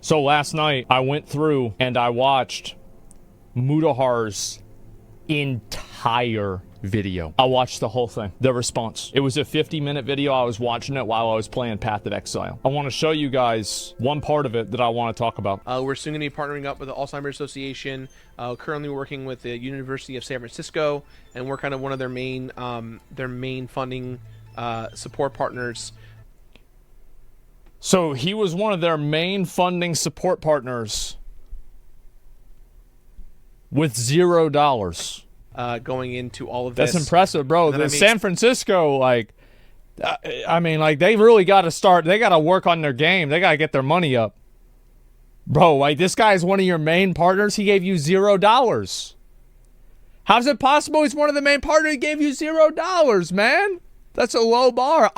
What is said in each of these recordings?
So last night, I went through and I watched Mutahar's entire video. I watched the whole thing, the response. It was a 50-minute video. I was watching it while I was playing Path of Exile. I want to show you guys one part of it that I want to talk about. We're soon going to be partnering up with the Alzheimer's Association. Currently working with the University of San Francisco, and we're kind of one of their main funding support partners. So he was one of their main funding support partners with $0 going into all of this. That's impressive, bro. The San Francisco, like, I mean, like, they really got to start. They got to work on their game. They got to get their money up, bro. Like, this guy is one of your main partners. He gave you $0. How's it possible he's one of the main partners? He gave you $0, man. That's a low bar.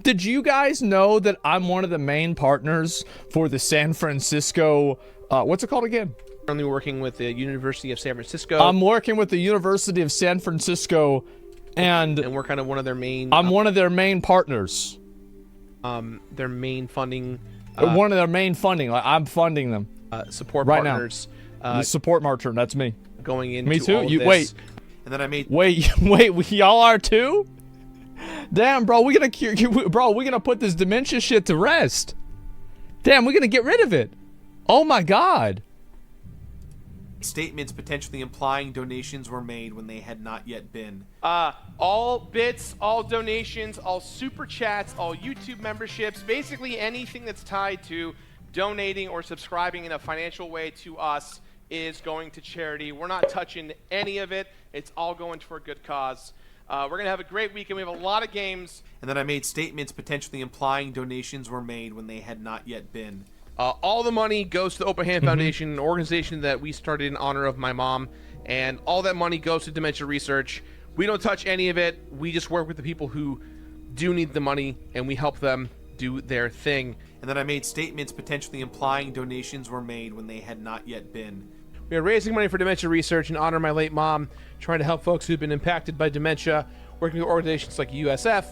Did you guys know that I'm one of the main partners for the San Francisco, what's it called again? Currently working with the University of San Francisco. I'm working with the University of San Francisco, and we're kind of one of their main. I'm one of their main partners. Their main funding. One of their main funding. Like, I'm funding them. Support right partners. Now. The support marcher. That's me. Going into me too. All of you this. wait. And then I made. Wait. Y'all are too? Damn, bro. We're gonna put this dementia shit to rest. Damn, we're gonna get rid of it. Oh my god. Statements potentially implying donations were made when they had not yet been. All bits, all donations, all super chats, all YouTube memberships, basically anything that's tied to donating or subscribing in a financial way to us is going to charity. We're not touching any of it. It's all going for a good cause. We're going to have a great weekend. We have a lot of games. And then I made statements potentially implying donations were made when they had not yet been. All the money goes to the Open Hand Foundation, an organization that we started in honor of my mom, and all that money goes to dementia research. We don't touch any of it. We just work with the people who do need the money, and we help them do their thing. And then I made statements potentially implying donations were made when they had not yet been. We are raising money for dementia research in honor of my late mom, trying to help folks who've been impacted by dementia, working with organizations like USF,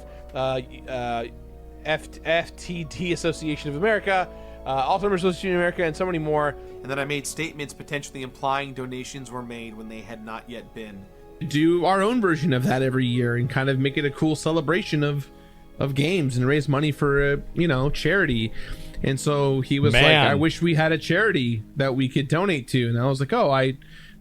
FTD Association of America, Alzheimer's Association of America, and so many more. And then I made statements potentially implying donations were made when they had not yet been. Do our own version of that every year and kind of make it a cool celebration of games and raise money for charity. And so he was like, I wish we had a charity that we could donate to. And I was like, oh, I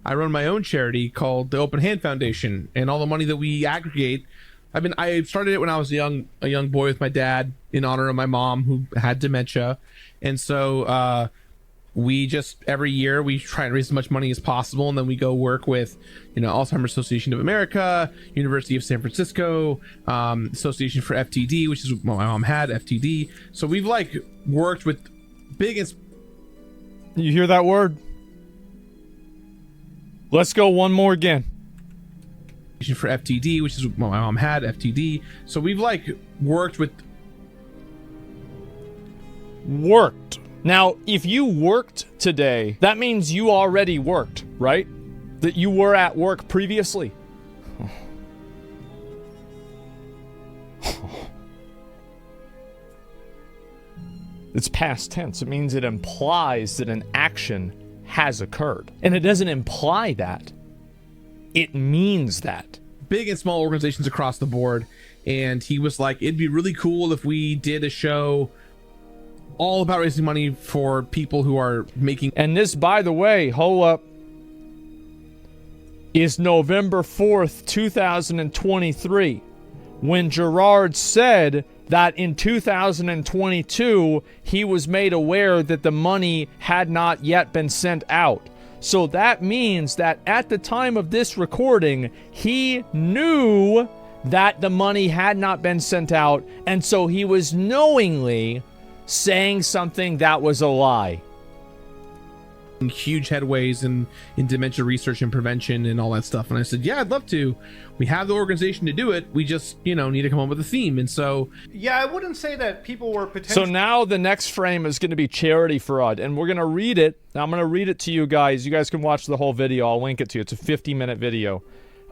run my own charity called the Open Hand Foundation, and all the money that we aggregate. I started it when I was a young boy with my dad in honor of my mom who had dementia. And so we just every year we try and raise as much money as possible, and then we go work with Alzheimer's Association of America, University of San Francisco, Association for FTD, which is what my mom had, FTD. So we've worked with big. You hear that word? Let's go one more again. For FTD, which is what my mom had, FTD. So we've worked. Now, if you worked today, that means you already worked, right? That you were at work previously. It's past tense. It means it implies that an action has occurred. And it doesn't imply that. It means that. Big and small organizations across the board. And he was like, it'd be really cool if we did a show all about raising money for people who are making. And this, by the way, hold up, is November 4th, 2023, when Gerard said that in 2022, he was made aware that the money had not yet been sent out. So that means that at the time of this recording, he knew that the money had not been sent out, and so he was knowingly saying something that was a lie. Huge headways in dementia research and prevention and all that stuff. And I said, yeah, I'd love to. We have the organization to do it. We just, need to come up with a theme. And so, yeah, I wouldn't say that people were potentially. So now the next frame is going to be charity fraud, and we're going to read it. I'm going to read it to you guys. You guys can watch the whole video. I'll link it to you. It's a 50-minute video.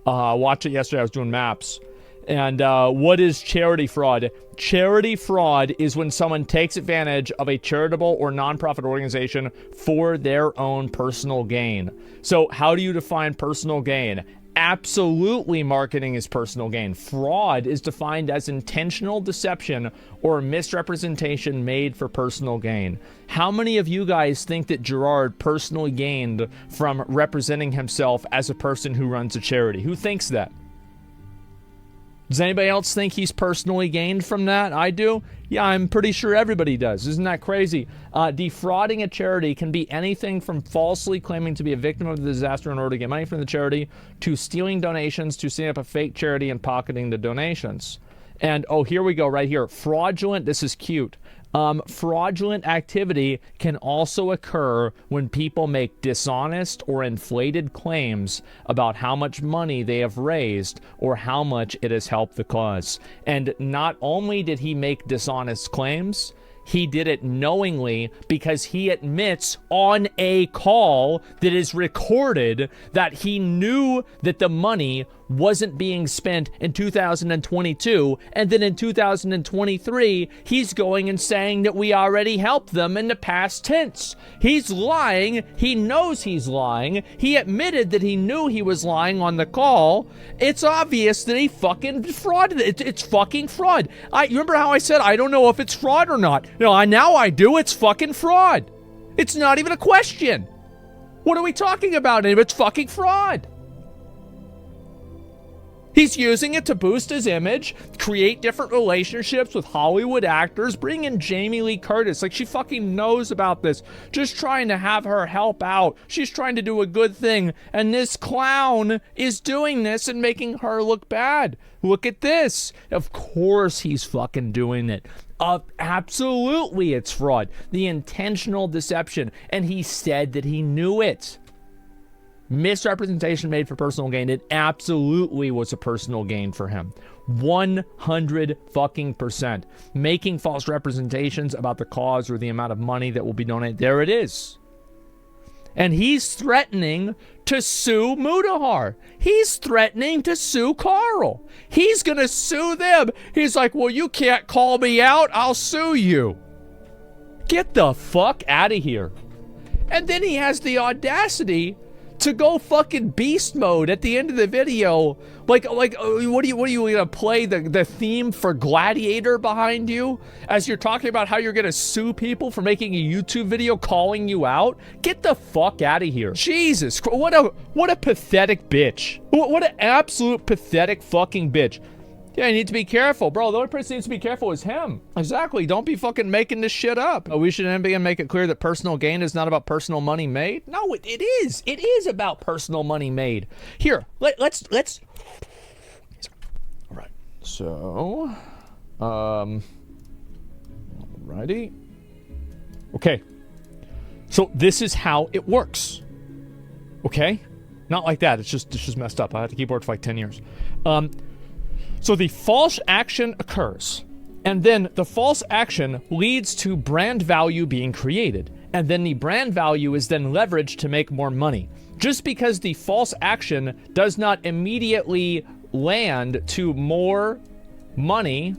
I watched it yesterday. I was doing maps. And what is charity fraud? Charity fraud is when someone takes advantage of a charitable or nonprofit organization for their own personal gain. So how do you define personal gain? Absolutely, marketing is personal gain. Fraud is defined as intentional deception or misrepresentation made for personal gain. How many of you guys think that Gerard personally gained from representing himself as a person who runs a charity? Who thinks that? Does anybody else think he's personally gained from that? I do. Yeah, I'm pretty sure everybody does. Isn't that crazy? Defrauding a charity can be anything from falsely claiming to be a victim of the disaster in order to get money from the charity, to stealing donations, to setting up a fake charity and pocketing the donations. And, oh, here we go right here. Fraudulent, this is cute. Fraudulent activity can also occur when people make dishonest or inflated claims about how much money they have raised or how much it has helped the cause. And not only did he make dishonest claims, he did it knowingly, because he admits on a call that is recorded that he knew that the money wasn't being spent in 2022, and then in 2023 he's going and saying that we already helped them in the past tense. He's lying. He knows he's lying. He admitted that he knew he was lying on the call. It's obvious that he fucking frauded. It's fucking fraud. You remember how I said I don't know if it's fraud or not? No, now I do. It's fucking fraud. It's not even a question. What are we talking about? It's fucking fraud. He's using it to boost his image, create different relationships with Hollywood actors, bring in Jamie Lee Curtis. Like, she fucking knows about this. Just trying to have her help out. She's trying to do a good thing. And this clown is doing this and making her look bad. Look at this. Of course he's fucking doing it. Absolutely it's fraud. The intentional deception. And he said that he knew it. Misrepresentation made for personal gain. It absolutely was a personal gain for him. 100%. Making false representations about the cause or the amount of money that will be donated. There it is. And he's threatening to sue Mutahar. He's threatening to sue Carl. He's going to sue them. He's like, well, you can't call me out. I'll sue you. Get the fuck out of here. And then he has the audacity to go fucking beast mode at the end of the video. Like, what are you gonna play the theme for Gladiator behind you as you're talking about how you're gonna sue people for making a YouTube video calling you out? Get the fuck out of here. Jesus, what a pathetic bitch. What an absolute pathetic fucking bitch. Yeah, you need to be careful, bro. The only person who needs to be careful is him. Exactly. Don't be fucking making this shit up. We should again make it clear that personal gain is not about personal money made. No, it is. It is about personal money made. Here, let's. All right. So, alrighty. Okay. So this is how it works. Okay. Not like that. It's just messed up. I had the keyboard for like 10 years. So the false action occurs, and then the false action leads to brand value being created, and then the brand value is then leveraged to make more money. Just because the false action does not immediately land to more money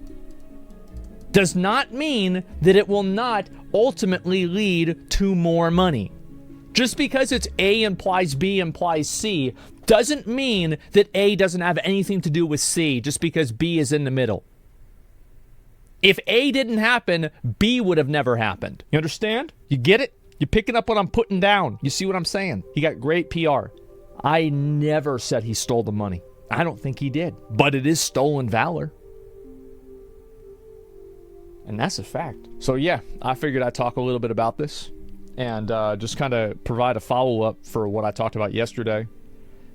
does not mean that it will not ultimately lead to more money. Just because it's A implies B implies C doesn't mean that A doesn't have anything to do with C just because B is in the middle. If A didn't happen, B would have never happened. You understand? You get it? You picking up what I'm putting down. You see what I'm saying? He got great PR. I never said he stole the money. I don't think he did. But it is stolen valor. And that's a fact. So yeah, I figured I'd talk a little bit about this and just kind of provide a follow-up for what I talked about yesterday.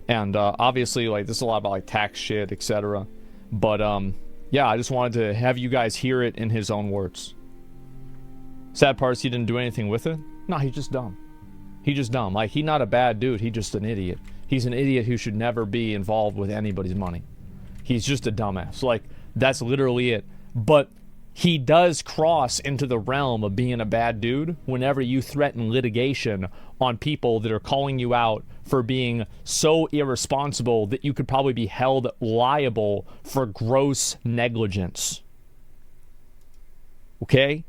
And obviously, like, this is a lot about like tax shit, etc. But yeah, I just wanted to have you guys hear it in his own words. Sad part is he didn't do anything with it. No, he's just dumb. He's just dumb. Like, he's not a bad dude. He's just an idiot. He's an idiot who should never be involved with anybody's money. He's just a dumbass. Like, that's literally it. But he does cross into the realm of being a bad dude whenever you threaten litigation on people that are calling you out for being so irresponsible that you could probably be held liable for gross negligence. Okay?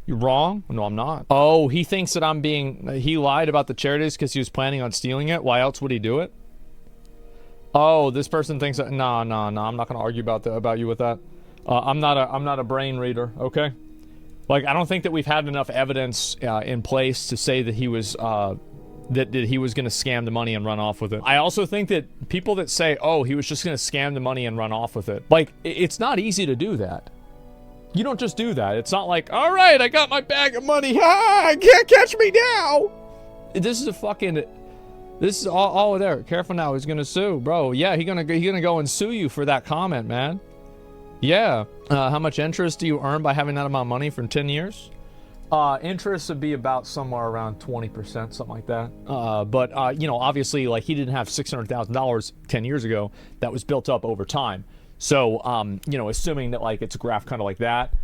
You're wrong? No, I'm not. Oh, he thinks that he lied about the charities because he was planning on stealing it. Why else would he do it? Oh, this person thinks that. No, I'm not going to argue about you with that. I'm not a brain reader. Okay, like I don't think that we've had enough evidence in place to say that he was that he was going to scam the money and run off with it. I also think that people that say, "Oh, he was just going to scam the money and run off with it," like it's not easy to do that. You don't just do that. It's not like, "All right, I got my bag of money. Ha! Can't catch me now." This is all there. Careful now. He's gonna sue, bro. Yeah, he's gonna go and sue you for that comment, man. Yeah. How much interest do you earn by having that amount of money for 10 years? Interest would be about somewhere around 20%, something like that. But you know, obviously, like he didn't have $600,000 10 years ago. That was built up over time. So, you know, assuming that like it's a graph kind of like that,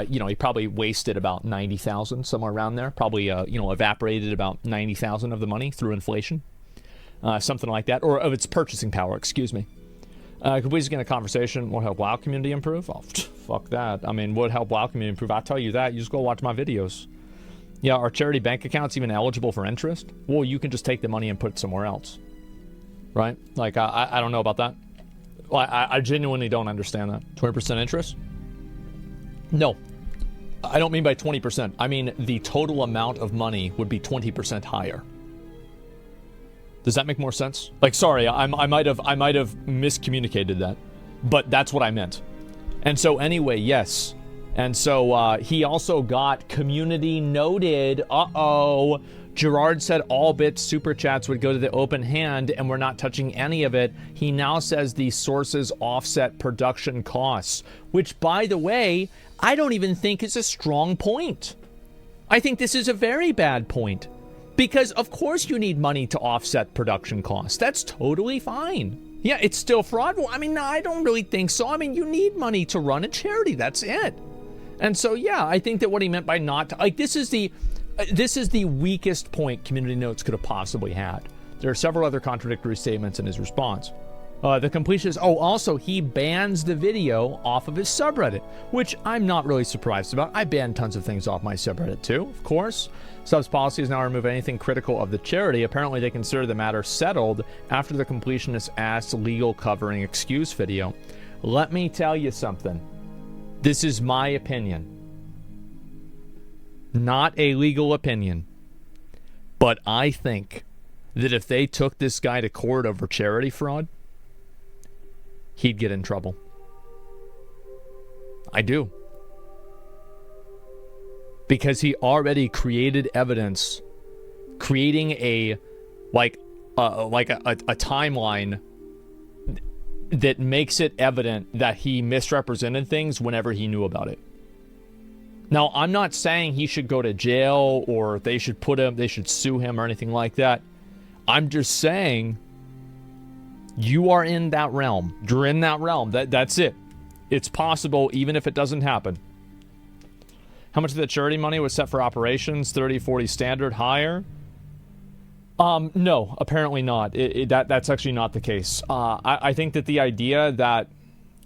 you know, he probably wasted about 90,000 somewhere around there. Probably, you know, evaporated about 90,000 of the money through inflation. Something like that, or of its purchasing power, excuse me. Could we just get a conversation? Will help WoW community improve? Oh, fuck that. I mean, would help WoW community improve? I'll tell you that. You just go watch my videos. Yeah, are charity bank accounts even eligible for interest? Well, you can just take the money and put it somewhere else. Right? Like, I don't know about that. Well, I genuinely don't understand that. 20% interest? No. I don't mean by 20%. I mean the total amount of money would be 20% higher. Does that make more sense? Like, sorry, I might have miscommunicated that, but that's what I meant. And so anyway, yes. And so he also got community noted. Uh-oh. Gerard said all bits super chats would go to the open hand and we're not touching any of it. He now says these sources offset production costs, which, by the way, I don't even think is a strong point. I think this is a very bad point. Because, of course, you need money to offset production costs. That's totally fine. Yeah, it's still fraud. Well, I mean, no, I don't really think so. I mean, you need money to run a charity. That's it. And so, yeah, I think that what he meant by not... Like, this is the weakest point Community Notes could have possibly had. There are several other contradictory statements in his response. The Completionist... Oh, also, he bans the video off of his subreddit, which I'm not really surprised about. I ban tons of things off my subreddit, too, of course. Sub's policy is now to remove anything critical of the charity. Apparently, they consider the matter settled after the Completionist asked legal covering excuse video. Let me tell you something. This is my opinion. Not a legal opinion. But I think that if they took this guy to court over charity fraud, he'd get in trouble. I do. Because he already created evidence, creating a timeline that makes it evident that he misrepresented things whenever he knew about it. Now, I'm not saying he should go to jail or they should sue him or anything like that. I'm just saying you are in that realm. You're in that realm. That's it. It's possible even if it doesn't happen. How much of the charity money was set for operations? 30, 40 standard, higher? No, apparently not. That's actually not the case. I think that the idea that...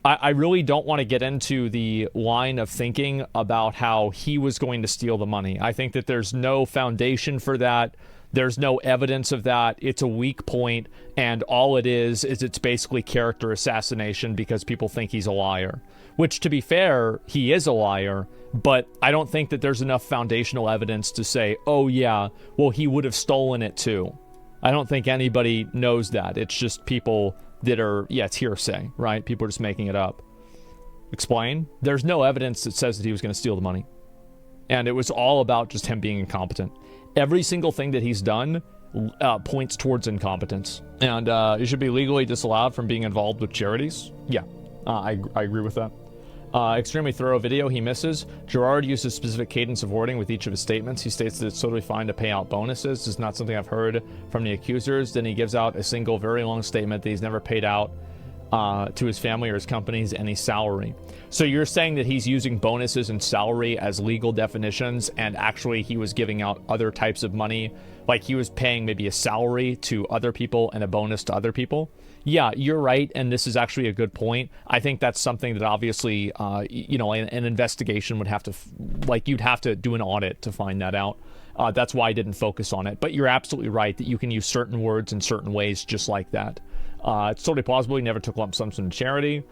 I really don't want to get into the line of thinking about how he was going to steal the money. I think that there's no foundation for that. There's no evidence of that. It's a weak point, and all it is it's basically character assassination because people think he's a liar. Which, to be fair, he is a liar, but I don't think that there's enough foundational evidence to say, oh yeah, well, he would have stolen it too. I don't think anybody knows that. It's just people that are, yeah, it's hearsay, right? People are just making it up. Explain? There's no evidence that says that he was going to steal the money. And it was all about just him being incompetent. Every single thing that he's done points towards incompetence. And it should be legally disallowed from being involved with charities. Yeah, I agree with that. Extremely thorough video he misses. Gerard uses specific cadence of wording with each of his statements. He states that it's totally fine to pay out bonuses. This is not something I've heard from the accusers. Then he gives out a single very long statement that he's never paid out to his family or his companies any salary. So you're saying that he's using bonuses and salary as legal definitions, and actually he was giving out other types of money, like he was paying maybe a salary to other people and a bonus to other people? Yeah, you're right, and this is actually a good point. I think that's something that obviously, you know, an investigation would have to, like, you'd have to do an audit to find that out. That's why I didn't focus on it. But you're absolutely right that you can use certain words in certain ways just like that. It's totally plausible he never took lump sums into charity.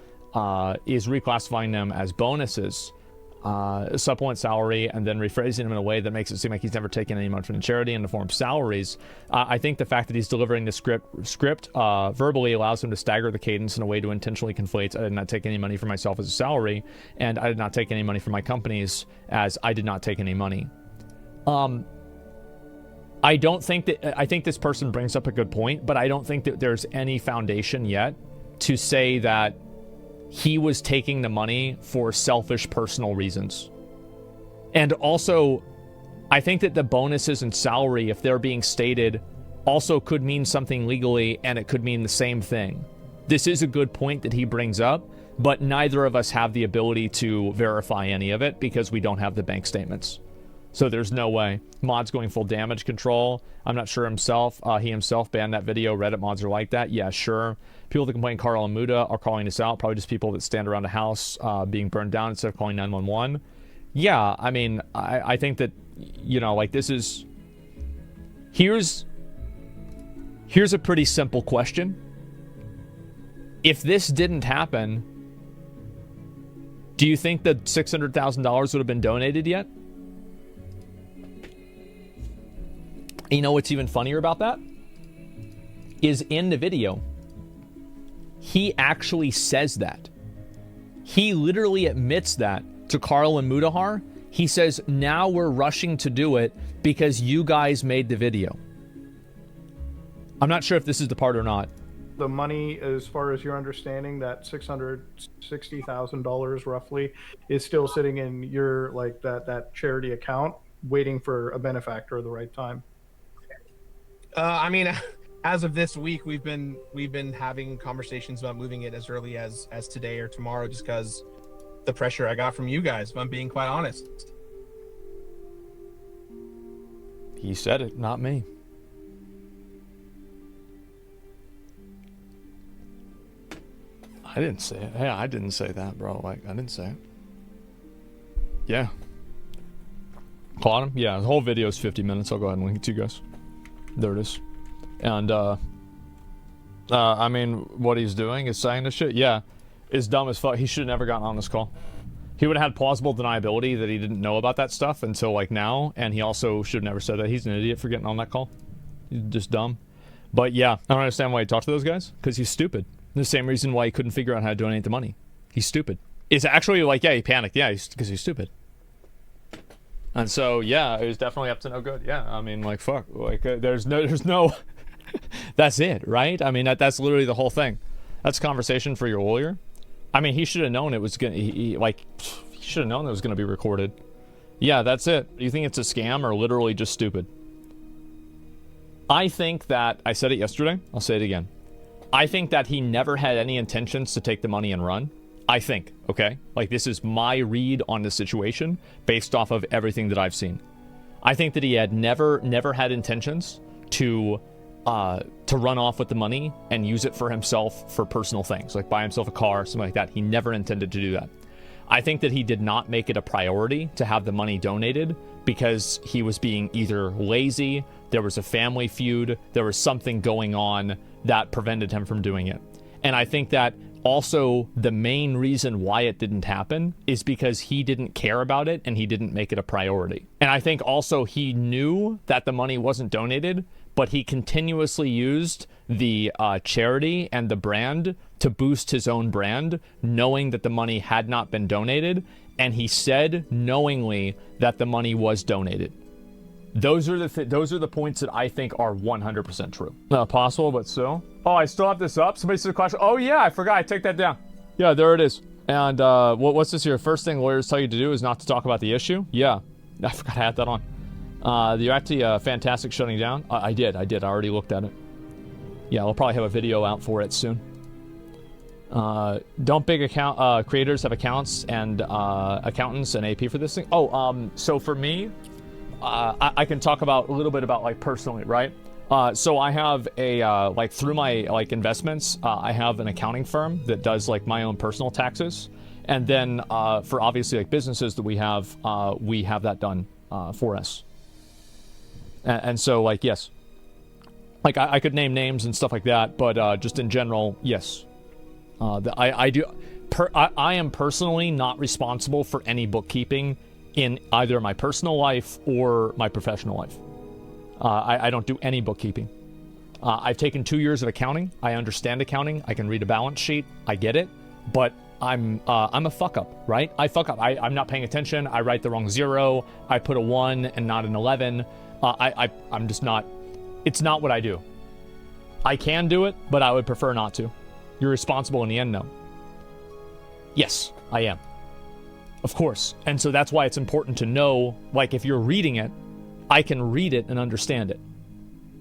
Is reclassifying them as bonuses, supplement salary, and then rephrasing them in a way that makes it seem like he's never taken any money from the charity in the form of salaries. I think the fact that he's delivering the script verbally allows him to stagger the cadence in a way to intentionally conflate I did not take any money for myself as a salary, and I did not take any money from my companies as I did not take any money. I don't think that, I think this person brings up a good point, but I don't think that there's any foundation yet to say that he was taking the money for selfish personal reasons. And also, I think that the bonuses and salary, if they're being stated, also could mean something legally, and it could mean the same thing. This is a good point that he brings up, but neither of us have the ability to verify any of it because we don't have the bank statements. So there's no way. Mods going full damage control. I'm not sure himself. He himself banned that video. Reddit mods are like that. Yeah, sure. People that complain Carl and Muda are calling this out. Probably just people that stand around a house being burned down instead of calling 911. Yeah, I mean, I think that, you know, like this is... Here's a pretty simple question. If this didn't happen, do you think that $600,000 would have been donated yet? You know what's even funnier about that? Is in the video, he actually says that. He literally admits that to Carl and Mutahar. He says, now we're rushing to do it because you guys made the video. I'm not sure if this is the part or not. The money, as far as your understanding, that $660,000 roughly is still sitting in your, like, that charity account, waiting for a benefactor at the right time. I mean, as of this week, we've been having conversations about moving it as early as today or tomorrow, just because the pressure I got from you guys, if I'm being quite honest. He said it, not me. I didn't say it. Hey, I didn't say that, bro. Like, I didn't say it. Yeah. Caught him? Yeah, the whole video is 50 minutes. I'll go ahead and link it to you guys. There it is. And, I mean, what he's doing is saying this shit, yeah, is dumb as fuck. He should have never gotten on this call. He would have had plausible deniability that he didn't know about that stuff until, like, now, and he also should have never said that. He's an idiot for getting on that call. He's just dumb. But, yeah, I don't understand why he talked to those guys, because he's stupid. The same reason why he couldn't figure out how to donate the money. He's stupid. It's actually, like, yeah, he panicked. Yeah, because he's stupid. And so, yeah, it was definitely up to no good. Yeah, I mean, like, fuck. Like, there's no... That's it, right? I mean, that's literally the whole thing. That's a conversation for your lawyer. I mean, he should have known it was gonna... He should have known it was gonna be recorded. Yeah, that's it. You think it's a scam or literally just stupid? I think that... I said it yesterday. I'll say it again. I think that he never had any intentions to take the money and run. I think, okay? Like, this is my read on the situation based off of everything that I've seen. I think that he had never had intentions to run off with the money and use it for himself for personal things, like buy himself a car, something like that. He never intended to do that. I think that he did not make it a priority to have the money donated because he was being either lazy, there was a family feud, there was something going on that prevented him from doing it. And I think that also the main reason why it didn't happen is because he didn't care about it and he didn't make it a priority. And I think also he knew that the money wasn't donated, but he continuously used the charity and the brand to boost his own brand, knowing that the money had not been donated, and he said knowingly that the money was donated. Those are the points that I think are 100% true. Not possible, but so. Oh, I still have this up? Somebody said a question. Oh, yeah, I forgot. I take that down. Yeah, there it is. And what's this here? First thing lawyers tell you to do is not to talk about the issue. Yeah, I forgot I had that on. You're actually fantastic shutting down. I did. I already looked at it. Yeah, we'll probably have a video out for it soon. Don't big account creators have accounts and accountants and AP for this thing? Oh, so for me, I can talk about a little bit about like personally, right? So I have a like through my like investments, I have an accounting firm that does like my own personal taxes, and then for obviously like businesses that we have that done for us. And so like yes, like I could name names and stuff like that, but just in general, yes. I am personally not responsible for any bookkeeping in either my personal life or my professional life. I don't do any bookkeeping. I've taken 2 years of accounting. I understand accounting. I can read a balance sheet. I get it. But I'm a fuck up, right? I fuck up. I'm not paying attention. I write the wrong 0. I put a 1 and not an 11. I'm just not. It's not what I do. I can do it, but I would prefer not to. You're responsible in the end, no. Yes, I am. Of course. And so that's why it's important to know, like, if you're reading it, I can read it and understand it.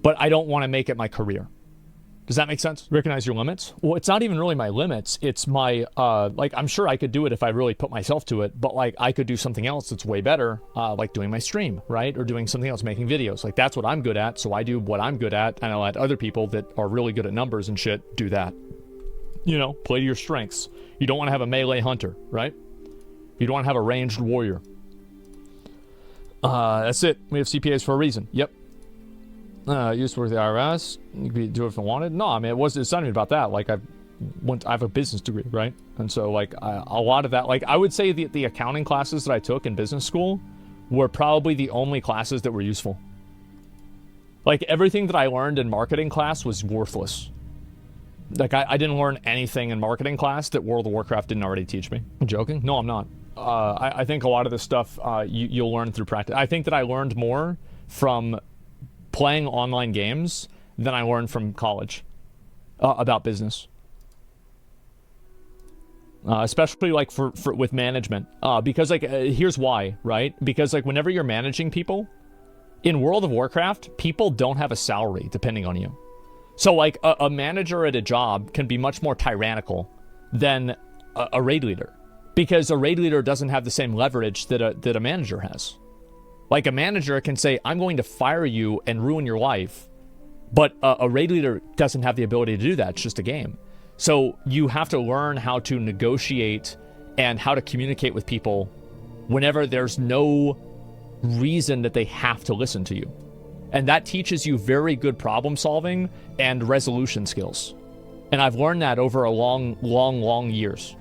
But I don't want to make it my career. Does that make sense? Recognize your limits? Well, it's not even really my limits. It's my, like, I'm sure I could do it if I really put myself to it, but, like, I could do something else that's way better, like doing my stream, right? Or doing something else, making videos. Like, that's what I'm good at, so I do what I'm good at, and I'll let other people that are really good at numbers and shit do that. You know, play to your strengths. You don't want to have a melee hunter, right? You don't want to have a ranged warrior. That's it. We have CPAs for a reason. Yep. Used to work at the IRS. You could do it if I wanted. No, I mean, it's not even about that. Like, I have a business degree, right? And so, like, a lot of that, like, I would say the accounting classes that I took in business school were probably the only classes that were useful. Like, everything that I learned in marketing class was worthless. Like, I didn't learn anything in marketing class that World of Warcraft didn't already teach me. I'm joking? No, I'm not. I think a lot of this stuff you'll learn through practice. I think that I learned more from playing online games than I learned from college about business. Especially like for with management. Because like, here's why, right? Because like whenever you're managing people, in World of Warcraft, people don't have a salary depending on you. So, like, a manager at a job can be much more tyrannical than a raid leader. Because a raid leader doesn't have the same leverage that a manager has. Like, a manager can say, I'm going to fire you and ruin your life. But a raid leader doesn't have the ability to do that. It's just a game. So, you have to learn how to negotiate and how to communicate with people whenever there's no reason that they have to listen to you. And that teaches you very good problem solving and resolution skills. And I've learned that over a long years.